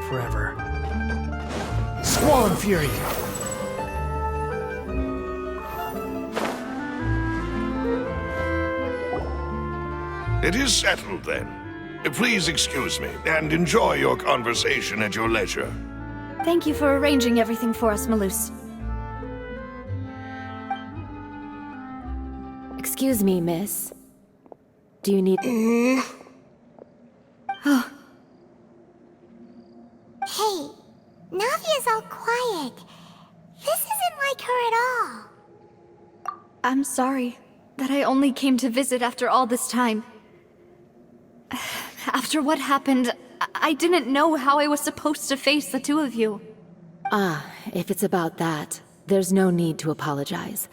forever. Squall and Fury! It is settled, then. Please excuse me, and enjoy your conversation at your leisure. Thank you for arranging everything for us, Malus. Excuse me, miss. Do you need... Oh, Hey, Navia's all quiet. This isn't like her at all. I'm sorry that I only came to visit after all this time. After what happened, I didn't know how I was supposed to face the two of you. Ah, if it's about that, there's no need to apologize.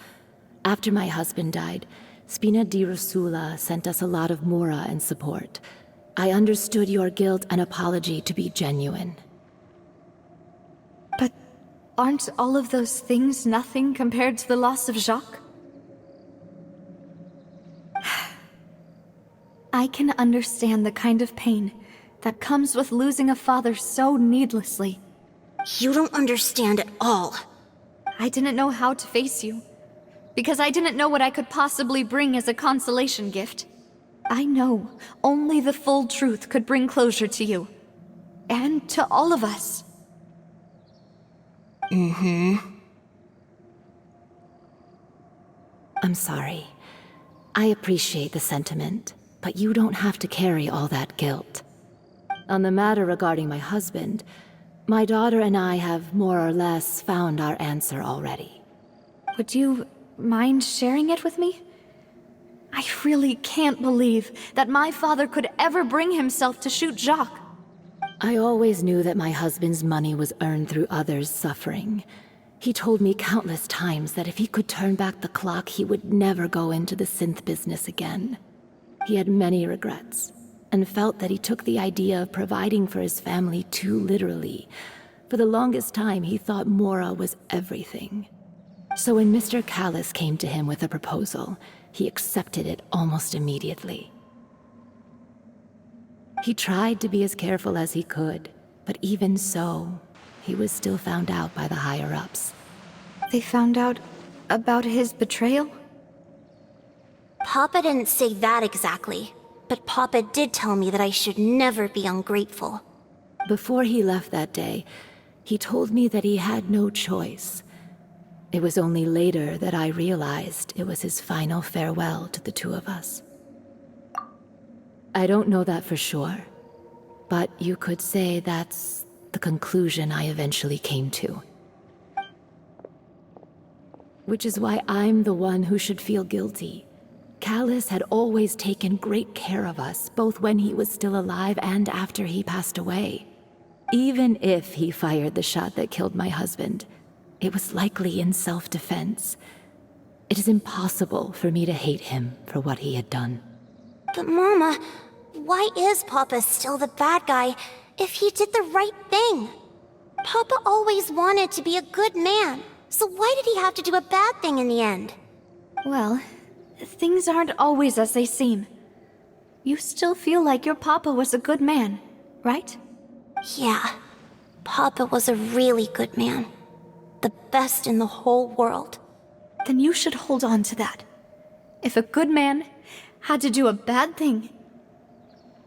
After my husband died, Spina di Rosula sent us a lot of mora and support. I understood your guilt and apology to be genuine. But aren't all of those things nothing compared to the loss of Jacques? I can understand the kind of pain that comes with losing a father so needlessly. You don't understand at all. I didn't know how to face you, because I didn't know what I could possibly bring as a consolation gift. I know only the full truth could bring closure to you, and to all of us. I'm sorry. I appreciate the sentiment, but you don't have to carry all that guilt. On the matter regarding my husband, my daughter and I have more or less found our answer already. Would you mind sharing it with me? I really can't believe that my father could ever bring himself to shoot Jacques. I always knew that my husband's money was earned through others' suffering. He told me countless times that if he could turn back the clock, he would never go into the synth business again. He had many regrets, and felt that he took the idea of providing for his family too literally. For the longest time, he thought Mora was everything. So when Mr. Callis came to him with a proposal, he accepted it almost immediately. He tried to be as careful as he could, but even so, he was still found out by the higher-ups. They found out about his betrayal? Papa didn't say that exactly, but Papa did tell me that I should never be ungrateful. Before he left that day, he told me that he had no choice. It was only later that I realized it was his final farewell to the two of us. I don't know that for sure, but you could say that's the conclusion I eventually came to. Which is why I'm the one who should feel guilty. Callis had always taken great care of us, both when he was still alive and after he passed away. Even if he fired the shot that killed my husband, it was likely in self-defense. It is impossible for me to hate him for what he had done. But Mama, why is Papa still the bad guy if he did the right thing? Papa always wanted to be a good man, so why did he have to do a bad thing in the end? Well, things aren't always as they seem. You still feel like your papa was a good man, right? Yeah, Papa was a really good man. The best in the whole world. Then you should hold on to that. If a good man had to do a bad thing,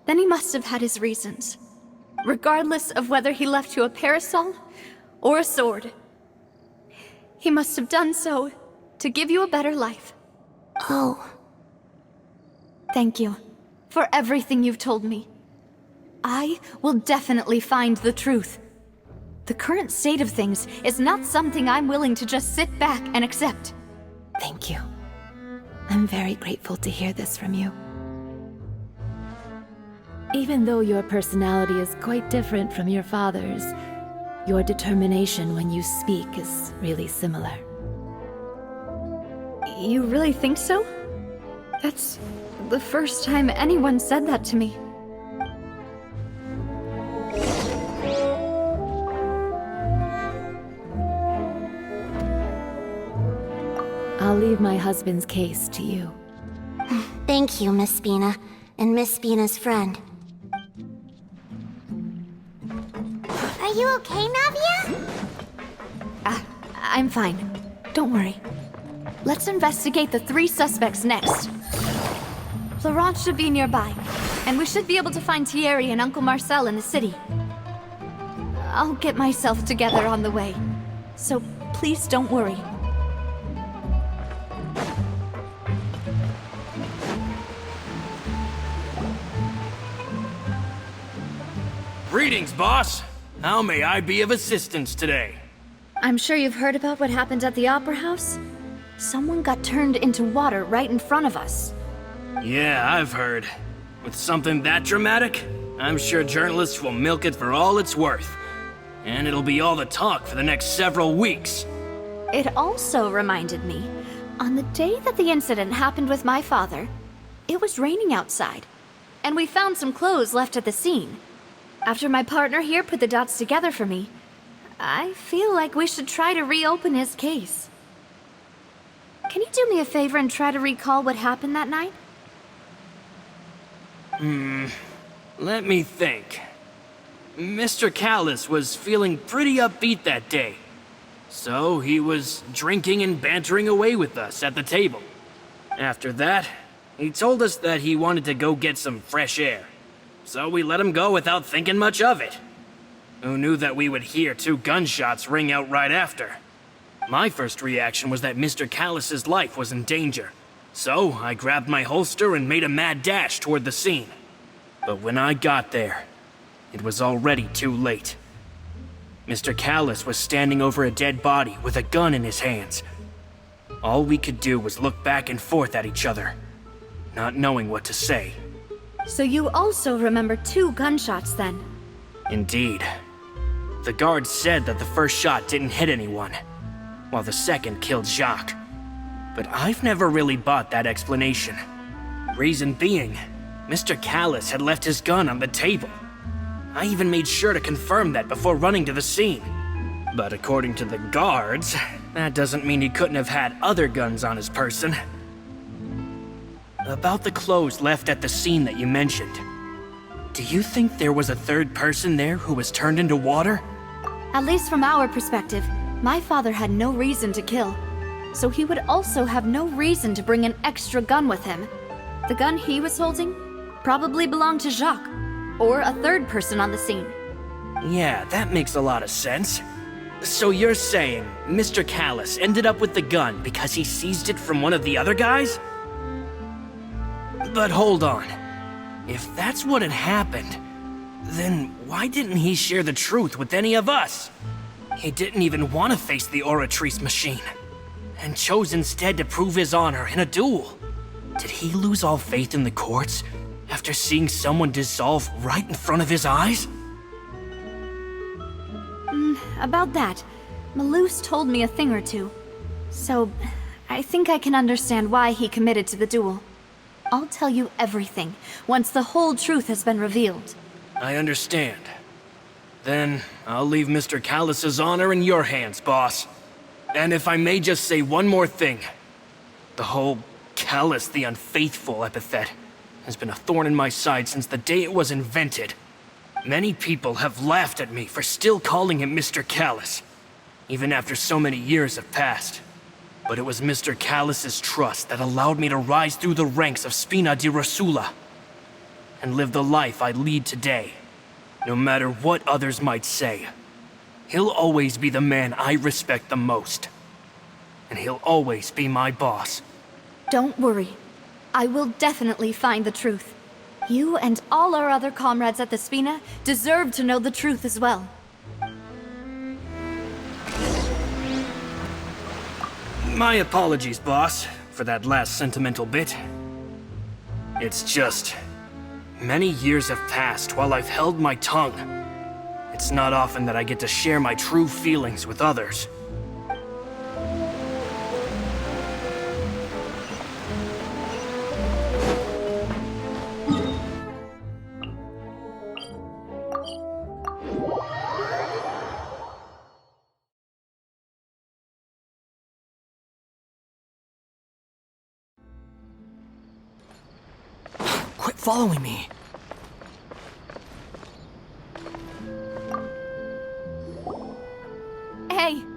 then he must have had his reasons. Regardless of whether he left you a parasol or a sword. He must have done so to give you a better life. Oh. Thank you for everything you've told me. I will definitely find the truth. The current state of things is not something I'm willing to just sit back and accept. Thank you. I'm very grateful to hear this from you. Even though your personality is quite different from your father's, your determination when you speak is really similar. You really think so? That's the first time anyone said that to me. I'll leave my husband's case to you. Thank you, Miss Spina, and Miss Spina's friend. I Are you okay, Navia? I'm fine. Don't worry. Let's investigate the 3 suspects next. Laurent should be nearby, and we should be able to find Thierry and Uncle Marcel in the city. I'll get myself together on the way, so please don't worry. Greetings, boss. How may I be of assistance today? I'm sure you've heard about what happened at the Opera House. Someone got turned into water right in front of us. Yeah, I've heard. With something that dramatic, I'm sure journalists will milk it for all it's worth. And it'll be all the talk for the next several weeks. It also reminded me, on the day that the incident happened with my father, it was raining outside, and we found some clothes left at the scene. After my partner here put the dots together for me, I feel like we should try to reopen his case. Can you do me a favor and try to recall what happened that night? Let me think. Mr. Callis was feeling pretty upbeat that day. So he was drinking and bantering away with us at the table. After that, he told us that he wanted to go get some fresh air. So we let him go without thinking much of it. Who knew that we would hear 2 gunshots ring out right after? My first reaction was that Mr. Callis's life was in danger. So I grabbed my holster and made a mad dash toward the scene. But when I got there, it was already too late. Mr. Callis was standing over a dead body with a gun in his hands. All we could do was look back and forth at each other, not knowing what to say. So you also remember 2 gunshots then? Indeed. The guard said that the first shot didn't hit anyone, while the second killed Jacques. But I've never really bought that explanation. Reason being, Mr. Callis had left his gun on the table. I even made sure to confirm that before running to the scene. But according to the guards, that doesn't mean he couldn't have had other guns on his person. About the clothes left at the scene that you mentioned, do you think there was a 3rd person there who was turned into water? At least from our perspective, my father had no reason to kill. So he would also have no reason to bring an extra gun with him. The gun he was holding probably belonged to Jacques, or a 3rd person on the scene. Yeah, that makes a lot of sense. So you're saying Mr. Callis ended up with the gun because he seized it from one of the other guys? But hold on. If that's what had happened, then why didn't he share the truth with any of us? He didn't even want to face the Oratrice machine, and chose instead to prove his honor in a duel. Did he lose all faith in the courts after seeing someone dissolve right in front of his eyes? About that, Malouse told me a thing or two. So, I think I can understand why he committed to the duel. I'll tell you everything, once the whole truth has been revealed. I understand. Then, I'll leave Mr. Callis's honor in your hands, boss. And if I may just say one more thing. The whole Callis the Unfaithful epithet has been a thorn in my side since the day it was invented. Many people have laughed at me for still calling him Mr. Callis, even after so many years have passed. But it was Mr. Callis's trust that allowed me to rise through the ranks of Spina di Rosula and live the life I lead today. No matter what others might say, he'll always be the man I respect the most. And he'll always be my boss. Don't worry. I will definitely find the truth. You and all our other comrades at the Spina deserve to know the truth as well. My apologies, boss, for that last sentimental bit. It's just, many years have passed while I've held my tongue. It's not often that I get to share my true feelings with others. Quit following me.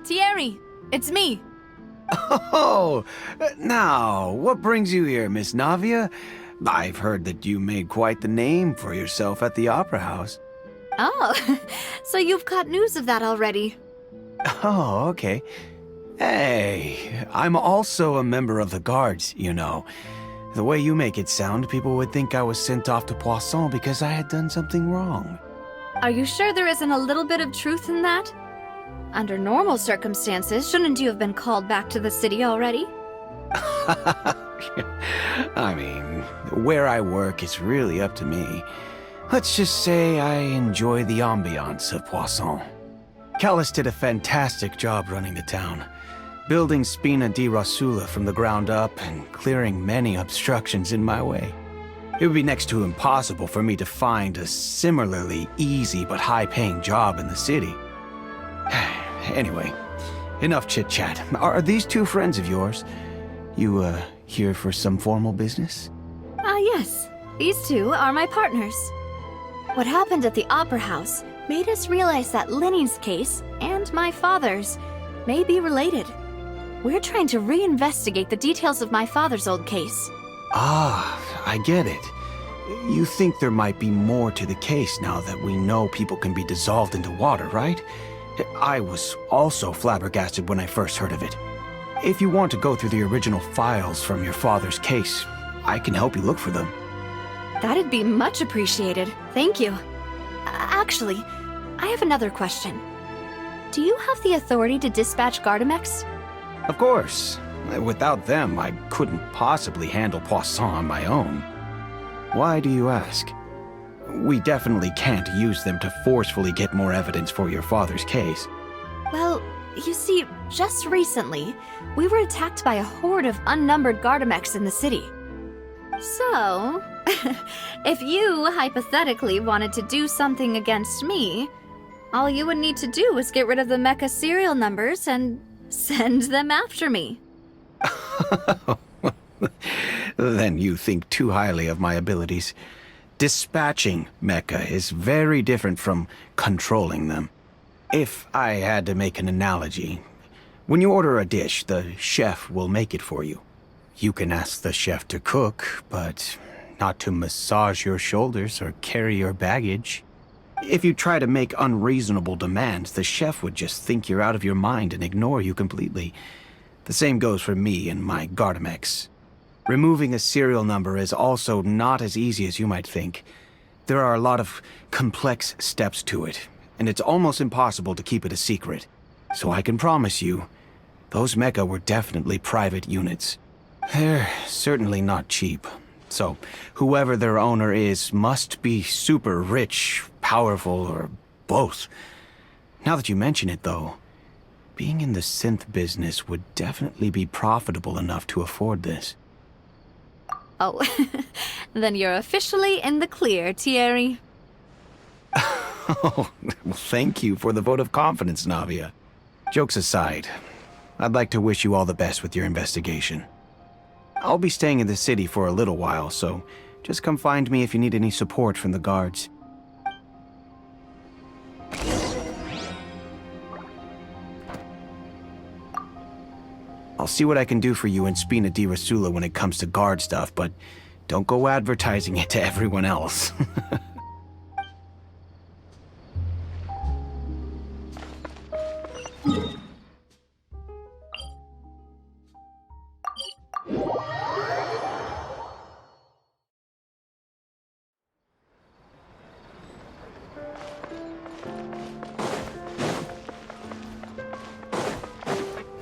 Thierry, it's me. Oh, now, what brings you here, Miss Navia? I've heard that you made quite the name for yourself at the Opera House. Oh, so you've caught news of that already. Oh, okay. Hey, I'm also a member of the Guards, you know. The way you make it sound, people would think I was sent off to Poisson because I had done something wrong. Are you sure there isn't a little bit of truth in that? Under normal circumstances, shouldn't you have been called back to the city already? I mean, where I work is really up to me. Let's just say I enjoy the ambiance of Poisson. Callis did a fantastic job running the town, building Spina di Rosula from the ground up and clearing many obstructions in my way. It would be next to impossible for me to find a similarly easy but high-paying job in the city. Anyway, enough chit-chat. Are these two friends of yours? You, here for some formal business? Yes. These two are my partners. What happened at the Opera House made us realize that Lenny's case and my father's may be related. We're trying to reinvestigate the details of my father's old case. Ah, I get it. You think there might be more to the case now that we know people can be dissolved into water, right? I was also flabbergasted when I first heard of it. If you want to go through the original files from your father's case, I can help you look for them. That'd be much appreciated. Thank you. Actually, I have another question. Do you have the authority to dispatch Gardamex? Of course. Without them, I couldn't possibly handle Poisson on my own. Why do you ask? We definitely can't use them to forcefully get more evidence for your father's case. Well, you see, just recently, we were attacked by a horde of unnumbered Gardamex in the city. So, if you hypothetically wanted to do something against me, all you would need to do is get rid of the mecha serial numbers and send them after me. Then you think too highly of my abilities. Dispatching mecha is very different from controlling them. If I had to make an analogy, when you order a dish, the chef will make it for you. You can ask the chef to cook, but not to massage your shoulders or carry your baggage. If you try to make unreasonable demands, the chef would just think you're out of your mind and ignore you completely. The same goes for me and my Gardamex. Removing a serial number is also not as easy as you might think. There are a lot of complex steps to it, and it's almost impossible to keep it a secret. So I can promise you, those mecha were definitely private units. They're certainly not cheap. So whoever their owner is must be super rich, powerful, or both. Now that you mention it, though, being in the synth business would definitely be profitable enough to afford this. Oh, then you're officially in the clear, Thierry. Oh, well, thank you for the vote of confidence, Navia. Jokes aside, I'd like to wish you all the best with your investigation. I'll be staying in the city for a little while, so just come find me if you need any support from the guards. I'll see what I can do for you in Spina di Rosula when it comes to guard stuff, but don't go advertising it to everyone else.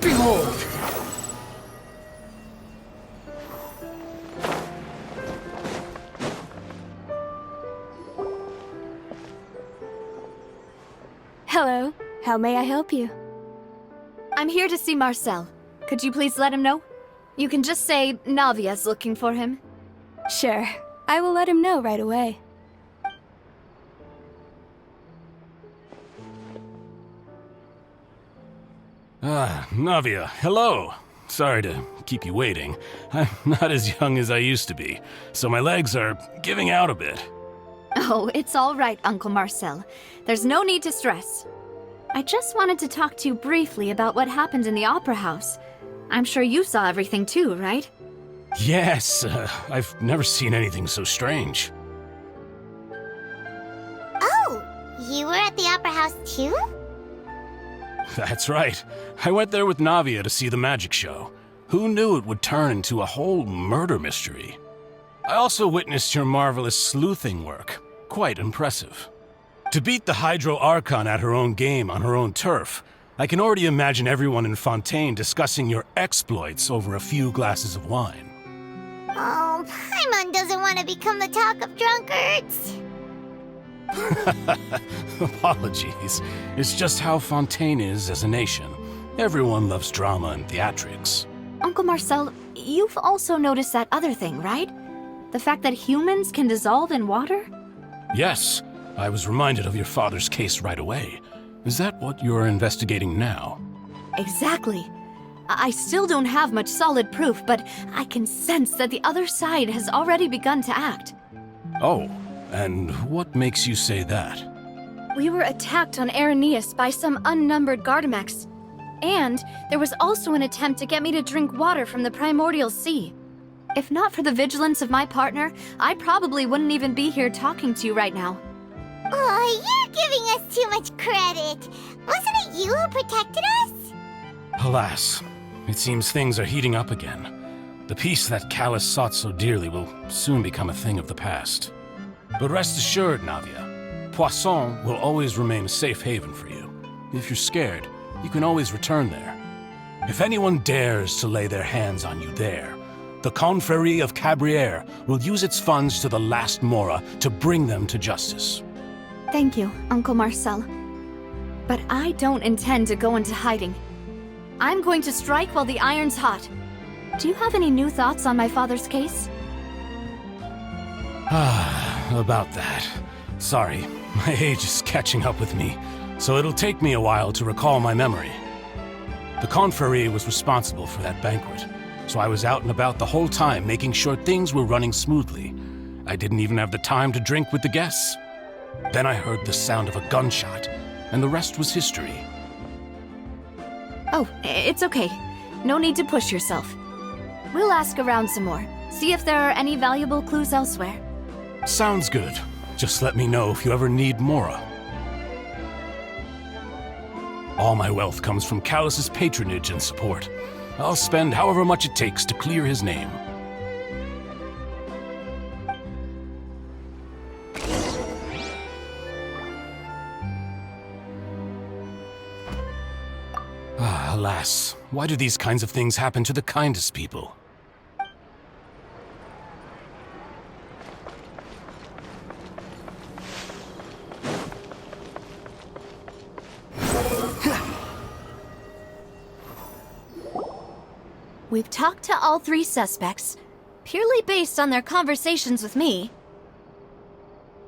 Behold! Hello. How may I help you? I'm here to see Marcel. Could you please let him know? You can just say Navia's looking for him. Sure. I will let him know right away. Ah, Navia, hello. Sorry to keep you waiting. I'm not as young as I used to be, so my legs are giving out a bit. Oh, it's all right, Uncle Marcel. There's no need to stress. I just wanted to talk to you briefly about what happened in the Opera House. I'm sure you saw everything too, right? Yes, I've never seen anything so strange. Oh, you were at the Opera House too? That's right. I went there with Navia to see the magic show. Who knew it would turn into a whole murder mystery? I also witnessed your marvelous sleuthing work. Quite impressive. To beat the Hydro Archon at her own game on her own turf, I can already imagine everyone in Fontaine discussing your exploits over a few glasses of wine. Oh, Paimon doesn't want to become the talk of drunkards. Apologies. It's just how Fontaine is as a nation. Everyone loves drama and theatrics. Uncle Marcel, you've also noticed that other thing, right? The fact that humans can dissolve in water? Yes, I was reminded of your father's case right away. Is that what you're investigating now? Exactly. I still don't have much solid proof, but I can sense that the other side has already begun to act. Oh, and what makes you say that? We were attacked on Araneus by some unnumbered Gardamex. And there was also an attempt to get me to drink water from the primordial sea. If not for the vigilance of my partner, I probably wouldn't even be here talking to you right now. Oh, you're giving us too much credit. Wasn't it you who protected us? Alas, it seems things are heating up again. The peace that Callus sought so dearly will soon become a thing of the past. But rest assured, Navia, Poisson will always remain a safe haven for you. If you're scared, you can always return there. If anyone dares to lay their hands on you there, the Confrérie of Cabrières will use its funds to the last Mora to bring them to justice. Thank you, Uncle Marcel. But I don't intend to go into hiding. I'm going to strike while the iron's hot. Do you have any new thoughts on my father's case? About that. Sorry, my age is catching up with me, so it'll take me a while to recall my memory. The Confrérie was responsible for that banquet, so I was out and about the whole time making sure things were running smoothly. I didn't even have the time to drink with the guests. Then I heard the sound of a gunshot, and the rest was history. Oh, it's okay. No need to push yourself. We'll ask around some more, see if there are any valuable clues elsewhere. Sounds good. Just let me know if you ever need Mora. All my wealth comes from Callus's patronage and support. I'll spend however much it takes to clear his name. Alas, why do these kinds of things happen to the kindest people? We've talked to all three suspects, purely based on their conversations with me.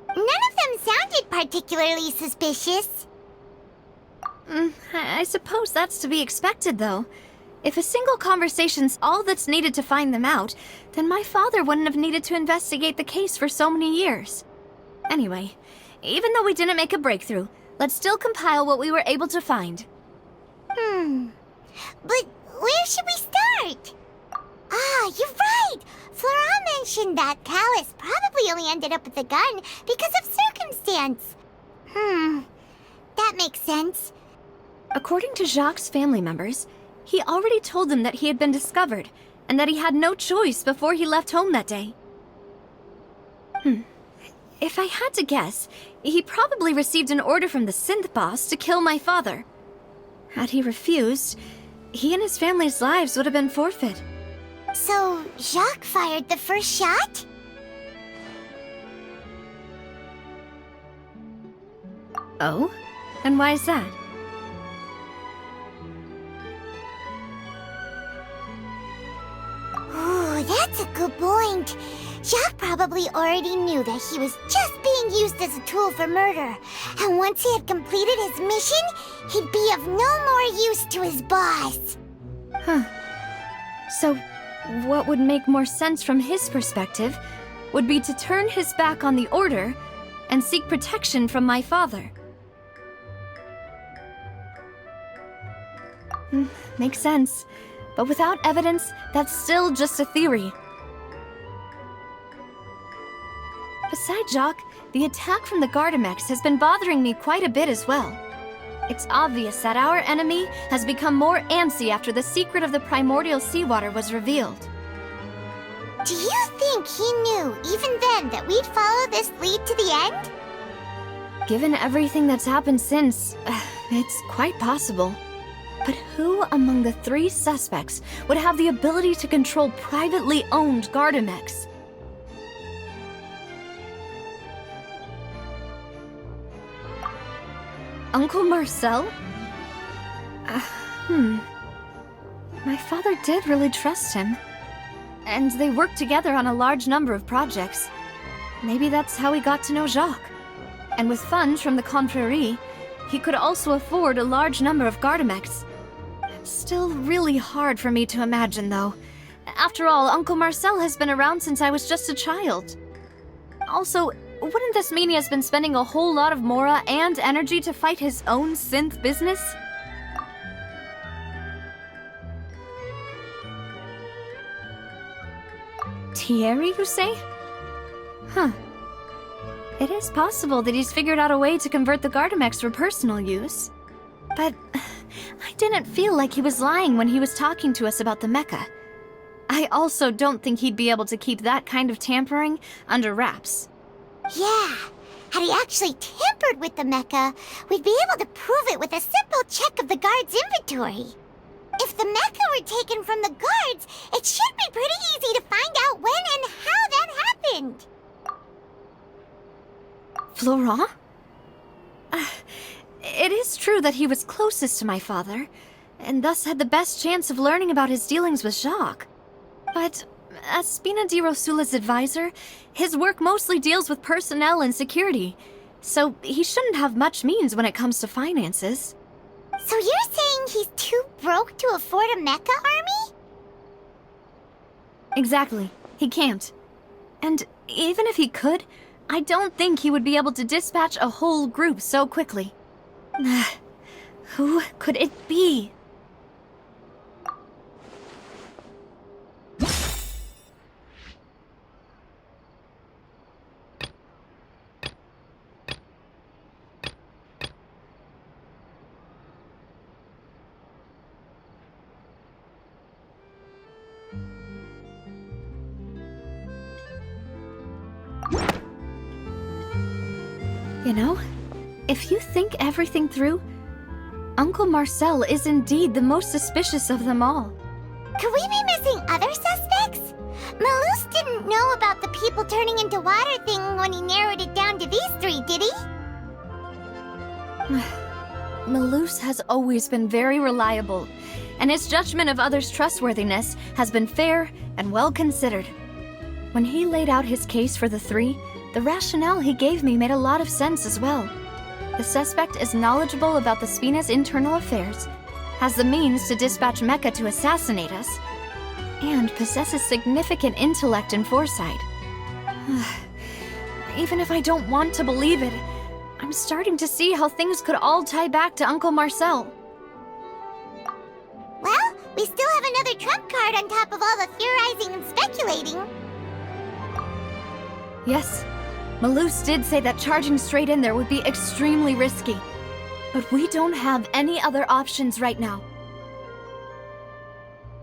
None of them sounded particularly suspicious. I suppose that's to be expected, though. If a single conversation's all that's needed to find them out, then my father wouldn't have needed to investigate the case for so many years. Anyway, even though we didn't make a breakthrough, let's still compile what we were able to find. But where should we start? Ah, you're right! Flora mentioned that Callus probably only ended up with the gun because of circumstance. That makes sense. According to Jacques' family members, he already told them that he had been discovered, and that he had no choice before he left home that day. If I had to guess, he probably received an order from the synth boss to kill my father. Had he refused, he and his family's lives would have been forfeit. So, Jacques fired the first shot? Oh? And why is that? Ooh, that's a good point. Jacques probably already knew that he was just being used as a tool for murder. And once he had completed his mission, he'd be of no more use to his boss. So, what would make more sense from his perspective would be to turn his back on the Order and seek protection from my father. Makes sense. But without evidence, that's still just a theory. Besides Jacques, the attack from the Gardamex has been bothering me quite a bit as well. It's obvious that our enemy has become more antsy after the secret of the primordial seawater was revealed. Do you think he knew, even then, that we'd follow this lead to the end? Given everything that's happened since, it's quite possible. But who among the 3 suspects would have the ability to control privately owned Gardamex? Uncle Marcel? My father did really trust him. And they worked together on a large number of projects. Maybe that's how he got to know Jacques. And with funds from the Confrérie, he could also afford a large number of Gardamex. It's still really hard for me to imagine, though. After all, Uncle Marcel has been around since I was just a child. Also, wouldn't this mean he has been spending a whole lot of mora and energy to fight his own synth business? Thierry, you say? Huh. It is possible that he's figured out a way to convert the Gardamex for personal use. But I didn't feel like he was lying when he was talking to us about the mecha. I also don't think he'd be able to keep that kind of tampering under wraps. Yeah, had he actually tampered with the mecha, we'd be able to prove it with a simple check of the guard's inventory. If the mecha were taken from the guards, it should be pretty easy to find out when and how that happened. Florent? It is true that he was closest to my father, and thus had the best chance of learning about his dealings with Jacques. But as Spina di Rosula's advisor, his work mostly deals with personnel and security, so he shouldn't have much means when it comes to finances. So you're saying he's too broke to afford a mecha army? Exactly. He can't. And even if he could, I don't think he would be able to dispatch a whole group so quickly. Who could it be? You know, if you think everything through, Uncle Marcel is indeed the most suspicious of them all. Could we be missing other suspects? Malus didn't know about the people turning into water thing when he narrowed it down to these 3, did he? Malus has always been very reliable, and his judgment of others' trustworthiness has been fair and well considered. When he laid out his case for the 3, the rationale he gave me made a lot of sense as well. The suspect is knowledgeable about the Spina's internal affairs, has the means to dispatch Mecha to assassinate us, and possesses significant intellect and foresight. Even if I don't want to believe it, I'm starting to see how things could all tie back to Uncle Marcel. Well, we still have another trump card on top of all the theorizing and speculating. Yes, Malus did say that charging straight in there would be extremely risky. But we don't have any other options right now.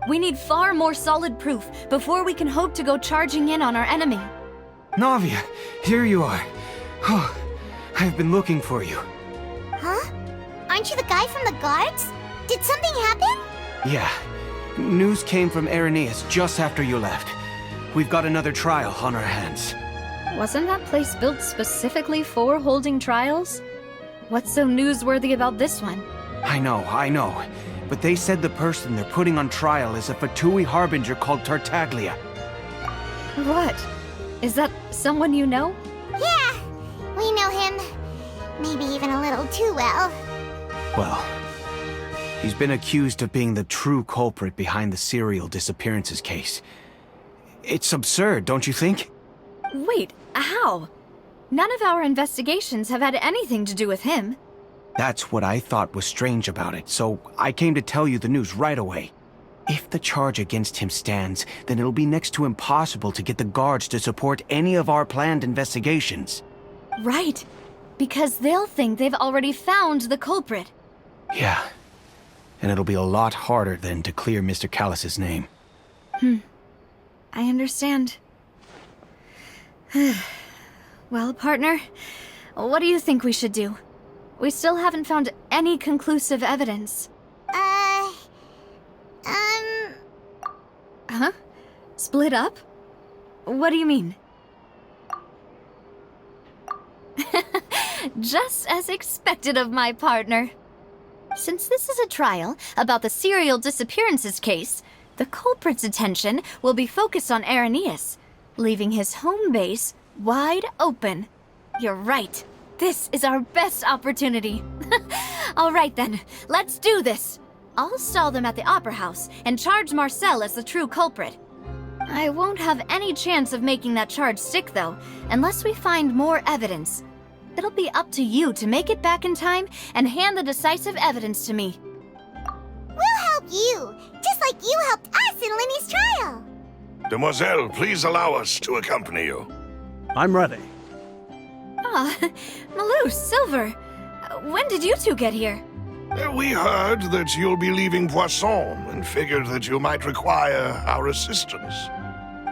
We need far more solid proof before we can hope to go charging in on our enemy. Navia, here you are. Oh, I've been looking for you. Huh? Aren't you the guy from the guards? Did something happen? Yeah. News came from Irenaeus just after you left. We've got another trial on our hands. Wasn't that place built specifically for holding trials? What's so newsworthy about this one? I know. But they said the person they're putting on trial is a Fatui harbinger called Tartaglia. What? Is that someone you know? Yeah, we know him. Maybe even a little too well. Well, he's been accused of being the true culprit behind the serial disappearances case. It's absurd, don't you think? Wait, how? None of our investigations have had anything to do with him. That's what I thought was strange about it, so I came to tell you the news right away. If the charge against him stands, then it'll be next to impossible to get the guards to support any of our planned investigations. Right. Because they'll think they've already found the culprit. Yeah. And it'll be a lot harder then to clear Mr. Callus's name. I understand. Well, partner, what do you think we should do? We still haven't found any conclusive evidence. Huh? Split up? What do you mean? Just as expected of my partner. Since this is a trial about the serial disappearances case, the culprit's attention will be focused on Irenaeus, leaving his home base wide open. You're right. This is our best opportunity. All right then, let's do this. I'll stall them at the Opera House and charge Marcel as the true culprit. I won't have any chance of making that charge stick, though, unless we find more evidence. It'll be up to you to make it back in time and hand the decisive evidence to me. We'll help you, just like you helped us in Lenny's trial. Demoiselle, please allow us to accompany you. I'm ready. Ah, Malou, Silver, when did you two get here? We heard that you'll be leaving Poisson and figured that you might require our assistance.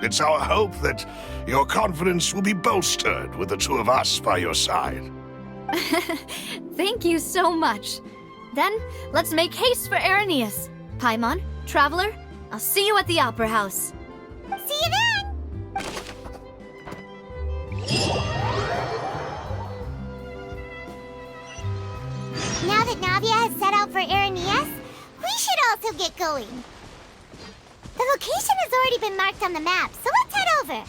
It's our hope that your confidence will be bolstered with the two of us by your side. Thank you so much. Then, let's make haste for Irenaeus. Paimon, Traveler, I'll see you at the Opera House. See you then! Now that Navia has set out for Irenaeus, we should also get going. The location has already been marked on the map, so let's head over.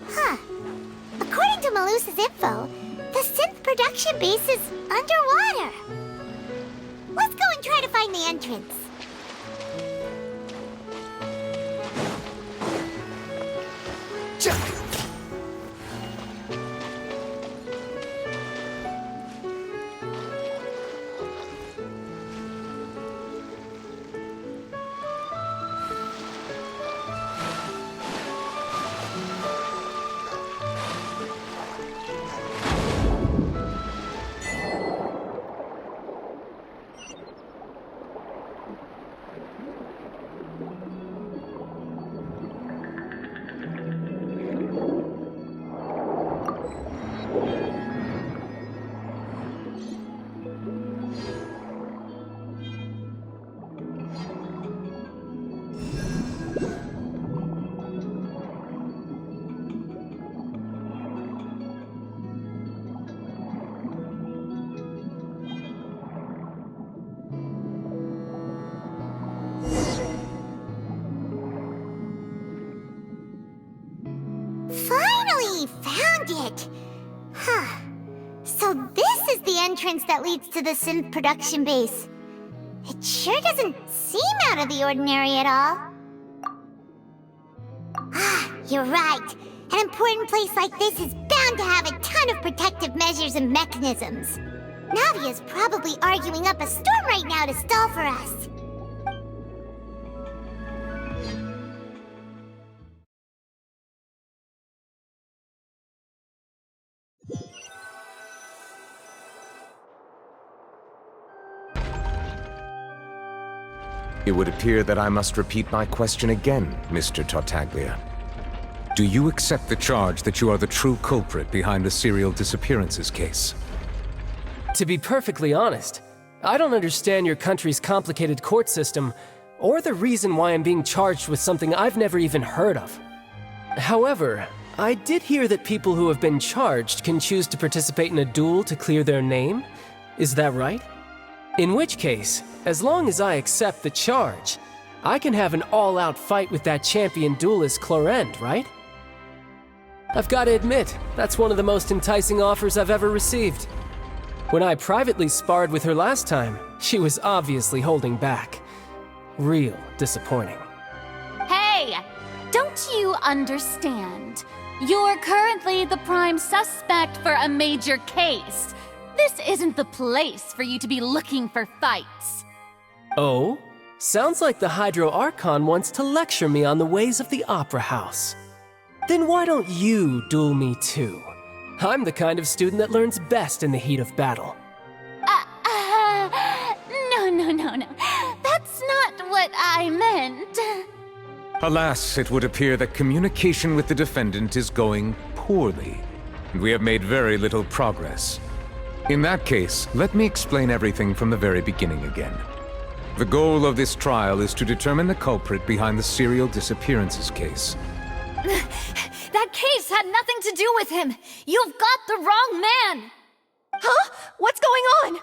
Huh. According to Malus's info, the synth production base is underwater. Let's go and try to find the entrance. Finally found it! Huh. So this is the entrance that leads to the synth production base. It sure doesn't seem out of the ordinary at all. Ah, you're right. An important place like this is bound to have a ton of protective measures and mechanisms. Navia's probably arguing up a storm right now to stall for us. It would appear that I must repeat my question again, Mr. Tartaglia. Do you accept the charge that you are the true culprit behind the serial disappearances case? To be perfectly honest, I don't understand your country's complicated court system, or the reason why I'm being charged with something I've never even heard of. However, I did hear that people who have been charged can choose to participate in a duel to clear their name. Is that right? In which case, as long as I accept the charge, I can have an all-out fight with that champion duelist Clorend, right? I've got to admit, that's one of the most enticing offers I've ever received. When I privately sparred with her last time, she was obviously holding back. Real disappointing. Hey! Don't you understand? You're currently the prime suspect for a major case. This isn't the place for you to be looking for fights. Oh? Sounds like the Hydro Archon wants to lecture me on the ways of the Opera House. Then why don't you duel me too? I'm the kind of student that learns best in the heat of battle. No. That's not what I meant. Alas, it would appear that communication with the defendant is going poorly, and we have made very little progress. In that case, let me explain everything from the very beginning again. The goal of this trial is to determine the culprit behind the serial disappearances case. That case had nothing to do with him! You've got the wrong man! Huh? What's going on?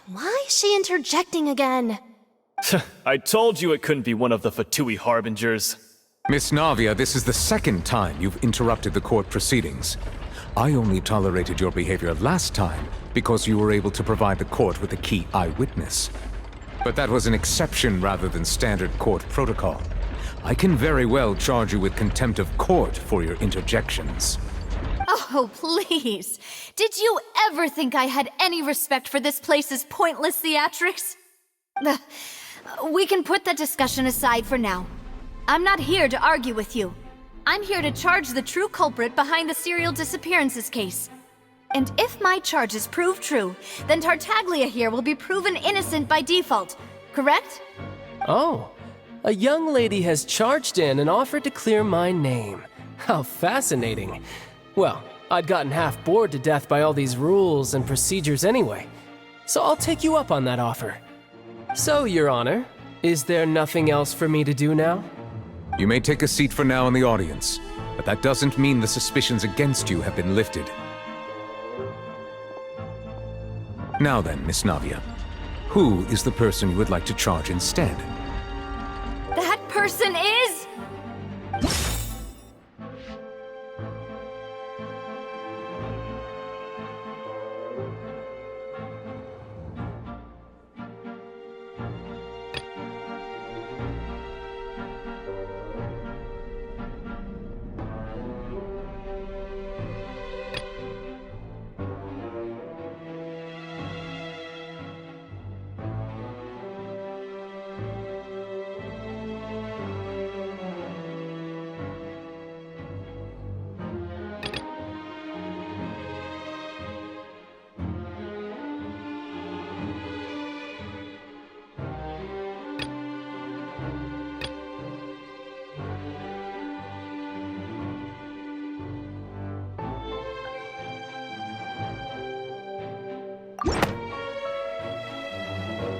Why is she interjecting again? I told you it couldn't be one of the Fatui Harbingers. Miss Navia, this is the second time you've interrupted the court proceedings. I only tolerated your behavior last time because you were able to provide the court with a key eyewitness. But that was an exception rather than standard court protocol. I can very well charge you with contempt of court for your interjections. Oh, please. Did you ever think I had any respect for this place's pointless theatrics? We can put that discussion aside for now. I'm not here to argue with you. I'm here to charge the true culprit behind the serial disappearances case. And if my charges prove true, then Tartaglia here will be proven innocent by default, correct? Oh, a young lady has charged in and offered to clear my name. How fascinating. Well, I'd gotten half bored to death by all these rules and procedures anyway, so I'll take you up on that offer. So, Your Honor, is there nothing else for me to do now? You may take a seat for now in the audience, but that doesn't mean the suspicions against you have been lifted. Now then, Miss Navia, who is the person you would like to charge instead? That person is...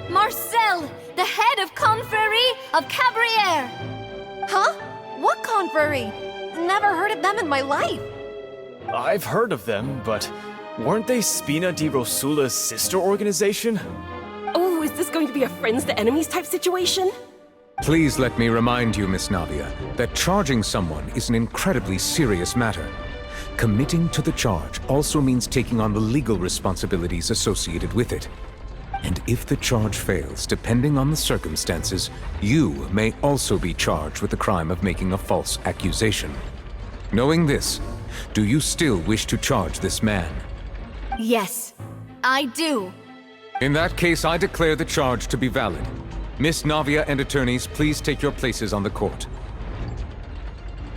Marcel, the head of Confrérie of Cabrières! Huh? What confrérie? Never heard of them in my life. I've heard of them, but weren't they Spina di Rosula's sister organization? Oh, is this going to be a friends to enemies type situation? Please let me remind you, Miss Navia, that charging someone is an incredibly serious matter. Committing to the charge also means taking on the legal responsibilities associated with it. And if the charge fails, depending on the circumstances, you may also be charged with the crime of making a false accusation. Knowing this, do you still wish to charge this man? Yes, I do. In that case, I declare the charge to be valid. Miss Navia and attorneys, please take your places on the court.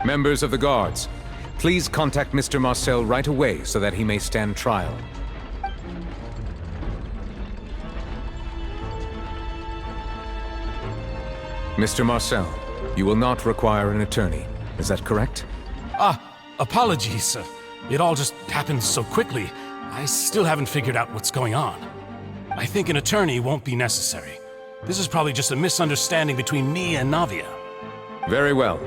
Members of the guards, please contact Mr. Marcel right away so that he may stand trial. Mr. Marcel, you will not require an attorney. Is that correct? Apologies. It all just happened so quickly. I still haven't figured out what's going on. I think an attorney won't be necessary. This is probably just a misunderstanding between me and Navia. Very well.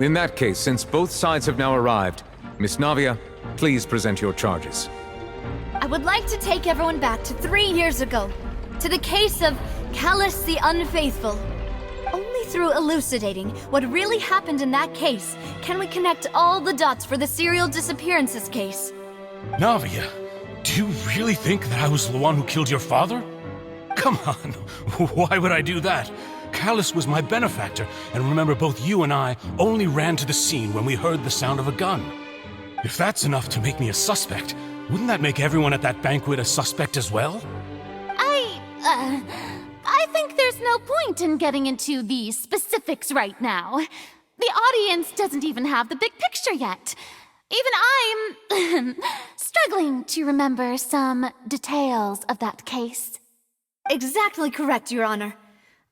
In that case, since both sides have now arrived, Miss Navia, please present your charges. I would like to take everyone back to 3 years ago, to the case of Callus the Unfaithful. Only through elucidating what really happened in that case can we connect all the dots for the serial disappearances case. Navia, do you really think that I was the one who killed your father? Come on, why would I do that? Callus was my benefactor, and remember both you and I only ran to the scene when we heard the sound of a gun. If that's enough to make me a suspect, wouldn't that make everyone at that banquet a suspect as well? I think there's no point in getting into the specifics right now. The audience doesn't even have the big picture yet. Even I'm struggling to remember some details of that case. Exactly correct, Your Honor.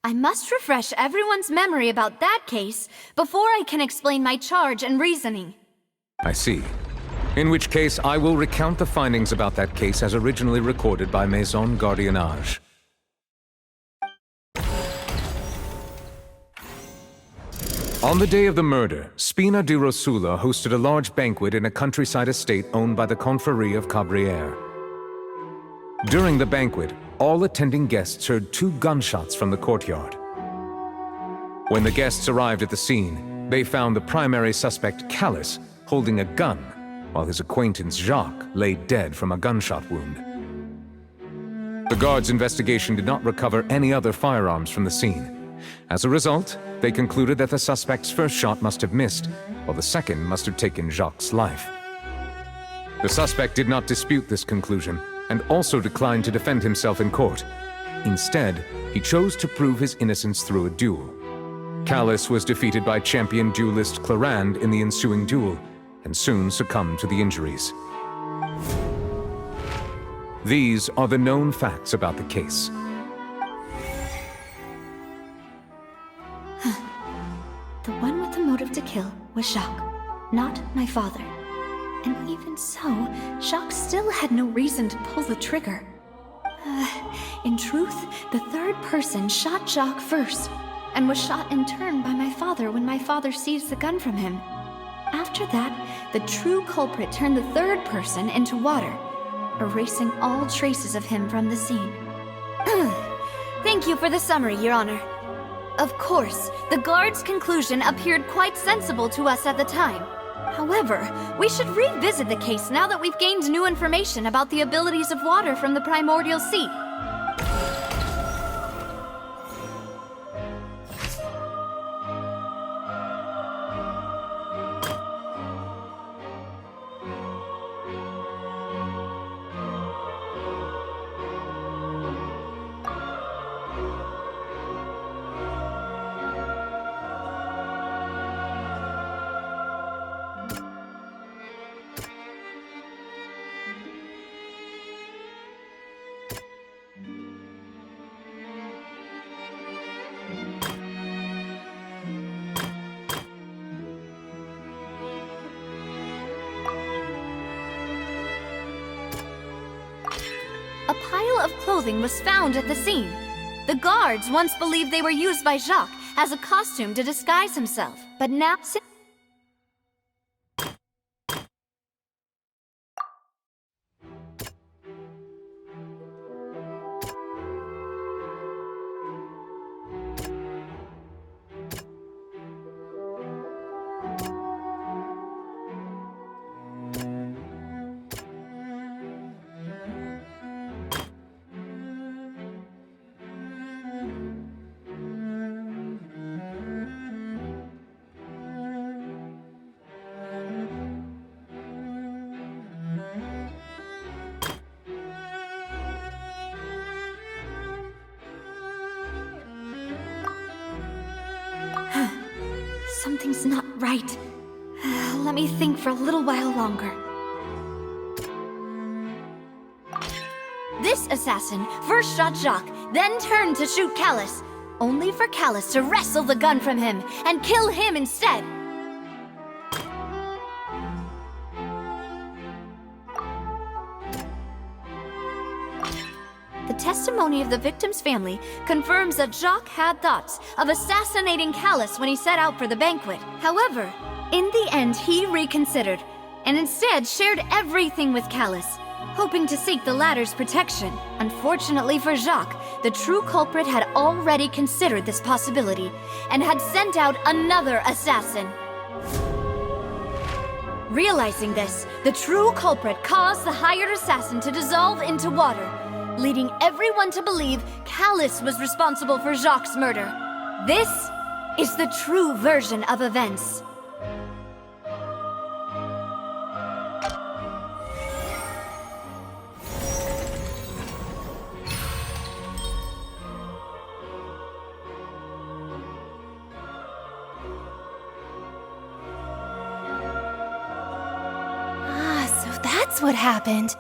I must refresh everyone's memory about that case before I can explain my charge and reasoning. I see. In which case, I will recount the findings about that case as originally recorded by Maison Gardiennage. On the day of the murder, Spina di Rosula hosted a large banquet in a countryside estate owned by the Confrérie of Cabrières. During the banquet, all attending guests heard 2 gunshots from the courtyard. When the guests arrived at the scene, they found the primary suspect, Callus, holding a gun, while his acquaintance Jacques lay dead from a gunshot wound. The guards' investigation did not recover any other firearms from the scene. As a result, they concluded that the suspect's first shot must have missed, while the second must have taken Jacques' life. The suspect did not dispute this conclusion, and also declined to defend himself in court. Instead, he chose to prove his innocence through a duel. Callus was defeated by champion duelist Clarande in the ensuing duel, and soon succumbed to the injuries. These are the known facts about the case. The one with the motive to kill was Jacques, not my father. And even so, Jacques still had no reason to pull the trigger. In truth, the third person shot Jacques first, and was shot in turn by my father when my father seized the gun from him. After that, the true culprit turned the third person into water, erasing all traces of him from the scene. Thank you for the summary, Your Honor. Of course, the guard's conclusion appeared quite sensible to us at the time. However, we should revisit the case now that we've gained new information about the abilities of water from the primordial sea. A pile of clothing was found at the scene. The guards once believed they were used by Jacques as a costume to disguise himself, but now... Something's not right. Let me think for a little while longer. This assassin first shot Jacques, then turned to shoot Callus, only for Callus to wrestle the gun from him and kill him instead. The testimony of the victim's family confirms that Jacques had thoughts of assassinating Callus when he set out for the banquet. However, in the end he reconsidered, and instead shared everything with Callus, hoping to seek the latter's protection. Unfortunately for Jacques, the true culprit had already considered this possibility, and had sent out another assassin. Realizing this, the true culprit caused the hired assassin to dissolve into water, leading everyone to believe Callus was responsible for Jacques' murder. This is the true version of events. That's what happened.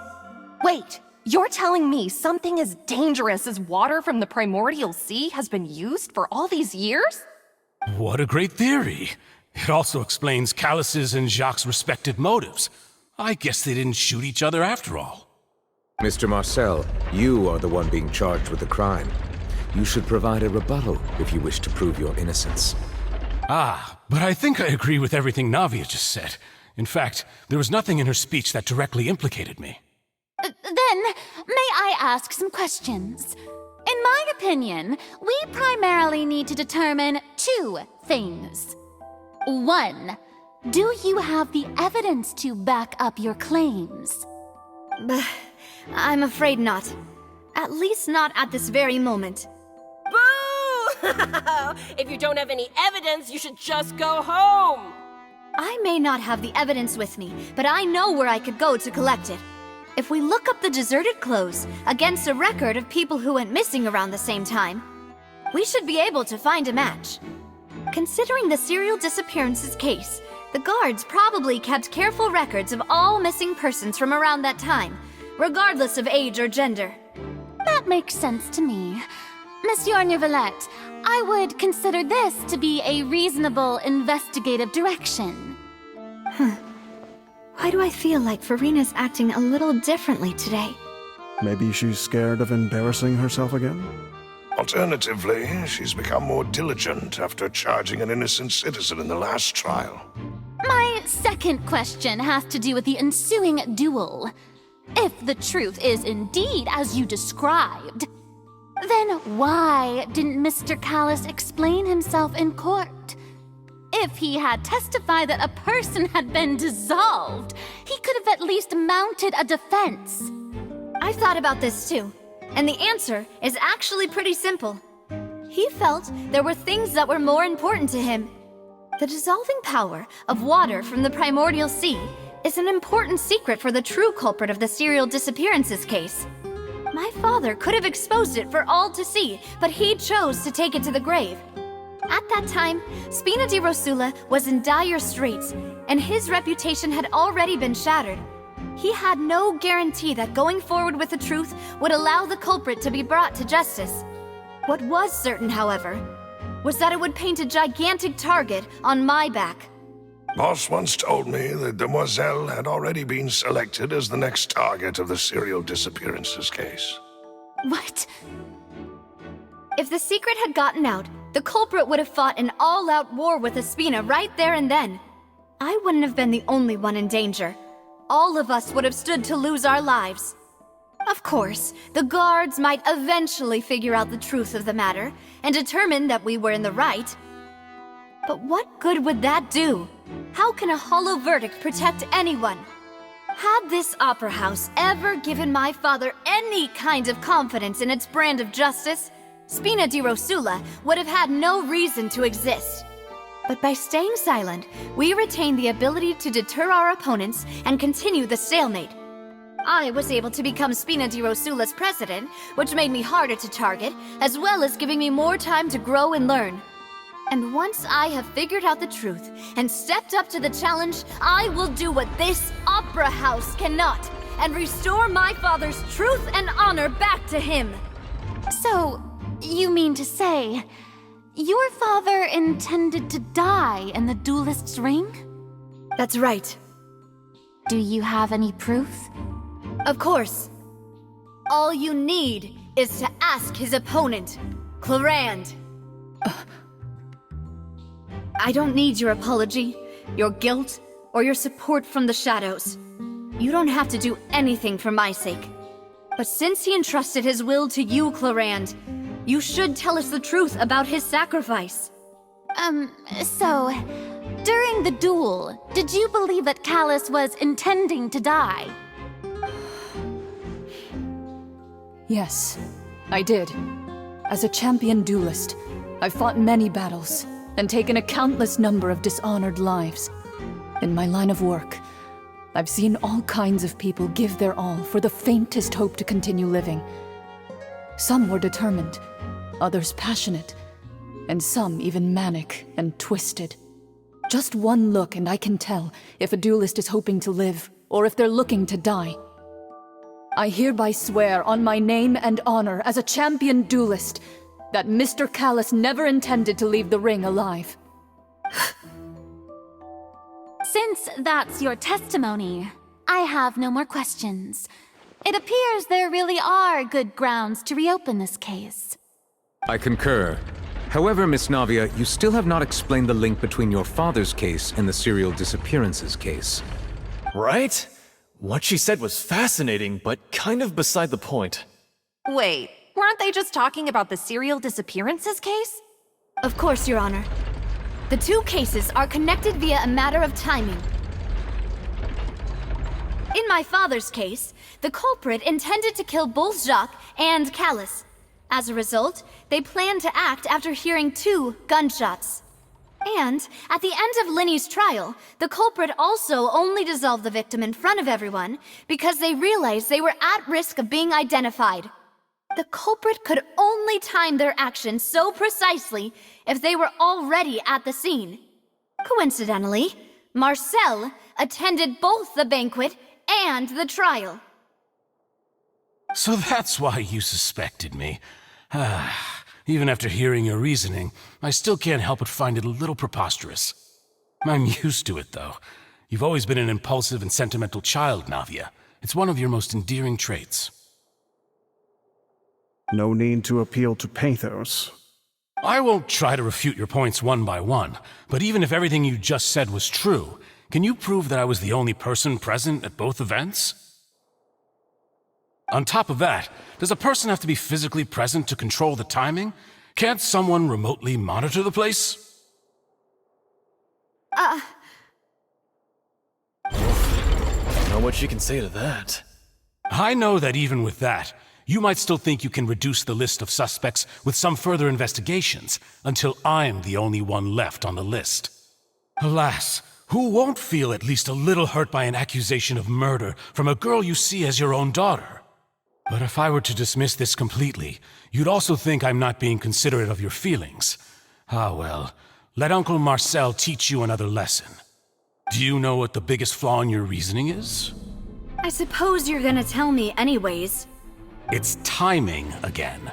Wait, you're telling me something as dangerous as water from the primordial sea has been used for all these years? What a great theory. It also explains Callus's and Jacques' respective motives. I guess they didn't shoot each other after all. Mr. Marcel, you are the one being charged with the crime. You should provide a rebuttal if you wish to prove your innocence. Ah, but I think I agree with everything Navia just said. In fact, there was nothing in her speech that directly implicated me. Then, may I ask some questions? In my opinion, we primarily need to determine two things. One, do you have the evidence to back up your claims? I'm afraid not. At least not at this very moment. Boo! If you don't have any evidence, you should just go home! I may not have the evidence with me, but I know where I could go to collect it. If we look up the deserted clothes against a record of people who went missing around the same time, we should be able to find a match. Considering the serial disappearances case, the guards probably kept careful records of all missing persons from around that time, regardless of age or gender. That makes sense to me. Monsieur Neuvillette, I would consider this to be a reasonable investigative direction. Why do I feel like Farina's acting a little differently today? Maybe she's scared of embarrassing herself again? Alternatively, she's become more diligent after charging an innocent citizen in the last trial. My second question has to do with the ensuing duel. If the truth is indeed as you described, then why didn't Mr. Callus explain himself in court? If he had testified that a person had been dissolved, he could have at least mounted a defense. I've thought about this too, and the answer is actually pretty simple. He felt there were things that were more important to him. The dissolving power of water from the primordial sea is an important secret for the true culprit of the serial disappearances case. My father could have exposed it for all to see, but he chose to take it to the grave. At that time, Spina di Rosula was in dire straits, and his reputation had already been shattered. He had no guarantee that going forward with the truth would allow the culprit to be brought to justice. What was certain, however, was that it would paint a gigantic target on my back. Boss once told me that Demoiselle had already been selected as the next target of the serial disappearances case. What? If the secret had gotten out, the culprit would have fought an all-out war with Espina right there and then. I wouldn't have been the only one in danger. All of us would have stood to lose our lives. Of course, the guards might eventually figure out the truth of the matter and determine that we were in the right. But what good would that do? How can a hollow verdict protect anyone? Had this opera house ever given my father any kind of confidence in its brand of justice, Spina di Rosula would have had no reason to exist. But by staying silent, we retain the ability to deter our opponents and continue the stalemate. I was able to become Spina di Rosula's president, which made me harder to target, as well as giving me more time to grow and learn. And once I have figured out the truth and stepped up to the challenge, I will do what this opera house cannot, and restore my father's truth and honor back to him. So, you mean to say, your father intended to die in the duelist's ring? That's right. Do you have any proof? Of course. All you need is to ask his opponent, Clarand. I don't need your apology, your guilt, or your support from the shadows. You don't have to do anything for my sake. But since he entrusted his will to you, Clarand, you should tell us the truth about his sacrifice. So, during the duel, did you believe that Callus was intending to die? Yes, I did. As a champion duelist, I've fought many battles and taken a countless number of dishonored lives. In my line of work, I've seen all kinds of people give their all for the faintest hope to continue living. Some were determined, others passionate, and some even manic and twisted. Just one look and I can tell if a duelist is hoping to live or if they're looking to die. I hereby swear on my name and honor as a champion duelist that Mr. Callus never intended to leave the ring alive. Since that's your testimony, I have no more questions. It appears there really are good grounds to reopen this case. I concur. However, Miss Navia, you still have not explained the link between your father's case and the serial disappearances case. Right? What she said was fascinating, but kind of beside the point. Wait, weren't they just talking about the serial disappearances case? Of course, Your Honor. The two cases are connected via a matter of timing. In my father's case, the culprit intended to kill both Jacques and Callus. As a result, they planned to act after hearing 2 gunshots. And at the end of Linny's trial, the culprit also only dissolved the victim in front of everyone because they realized they were at risk of being identified. The culprit could only time their actions so precisely if they were already at the scene. Coincidentally, Marcel attended both the banquet and the trial. So that's why you suspected me. Even after hearing your reasoning, I still can't help but find it a little preposterous. I'm used to it, though. You've always been an impulsive and sentimental child, Navia. It's one of your most endearing traits. No need to appeal to pathos. I won't try to refute your points one by one, but even if everything you just said was true, can you prove that I was the only person present at both events? On top of that, does a person have to be physically present to control the timing? Can't someone remotely monitor the place? I don't know what she can say to that. I know that even with that, you might still think you can reduce the list of suspects with some further investigations, until I'm the only one left on the list. Alas, who won't feel at least a little hurt by an accusation of murder from a girl you see as your own daughter? But if I were to dismiss this completely, you'd also think I'm not being considerate of your feelings. Ah well, let Uncle Marcel teach you another lesson. Do you know what the biggest flaw in your reasoning is? I suppose you're gonna tell me anyways. It's timing again.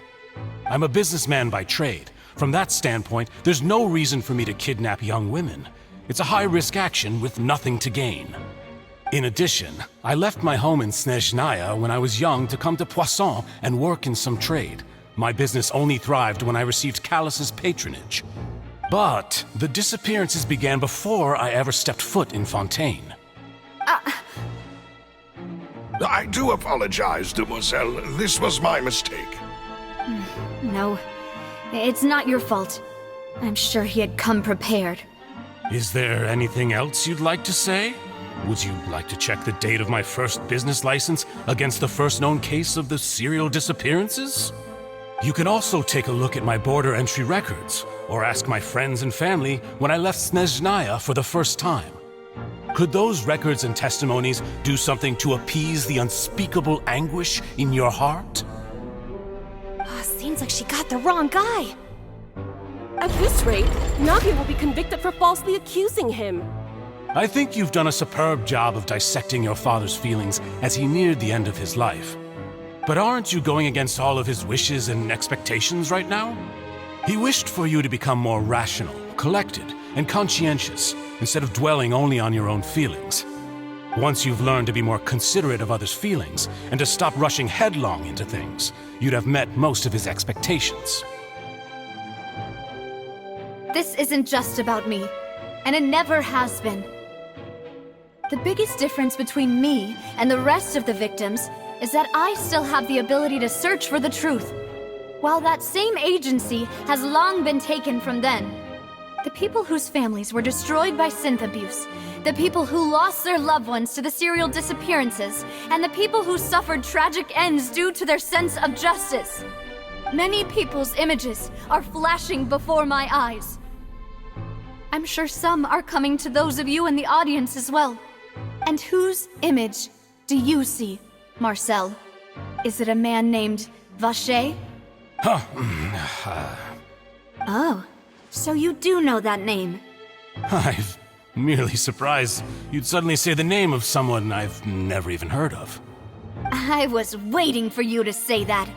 I'm a businessman by trade. From that standpoint, there's no reason for me to kidnap young women. It's a high-risk action with nothing to gain. In addition, I left my home in Snezhnaya when I was young to come to Poisson and work in some trade. My business only thrived when I received Callus's patronage. But the disappearances began before I ever stepped foot in Fontaine. I do apologize, demoiselle. This was my mistake. No, it's not your fault. I'm sure he had come prepared. Is there anything else you'd like to say? Would you like to check the date of my first business license against the first known case of the serial disappearances? You can also take a look at my border entry records, or ask my friends and family when I left Snezhnaya for the first time. Could those records and testimonies do something to appease the unspeakable anguish in your heart? Seems like she got the wrong guy. At this rate, Navia will be convicted for falsely accusing him. I think you've done a superb job of dissecting your father's feelings as he neared the end of his life. But aren't you going against all of his wishes and expectations right now? He wished for you to become more rational, collected, and conscientious, instead of dwelling only on your own feelings. Once you've learned to be more considerate of others' feelings, and to stop rushing headlong into things, you'd have met most of his expectations. This isn't just about me, and it never has been. The biggest difference between me and the rest of the victims is that I still have the ability to search for the truth, while that same agency has long been taken from them. The people whose families were destroyed by synth abuse, the people who lost their loved ones to the serial disappearances, and the people who suffered tragic ends due to their sense of justice. Many people's images are flashing before my eyes. I'm sure some are coming to those of you in the audience as well. And whose image do you see, Marcel? Is it a man named Vacher? Oh, so you do know that name. I'm merely surprised you'd suddenly say the name of someone I've never even heard of. I was waiting for you to say that.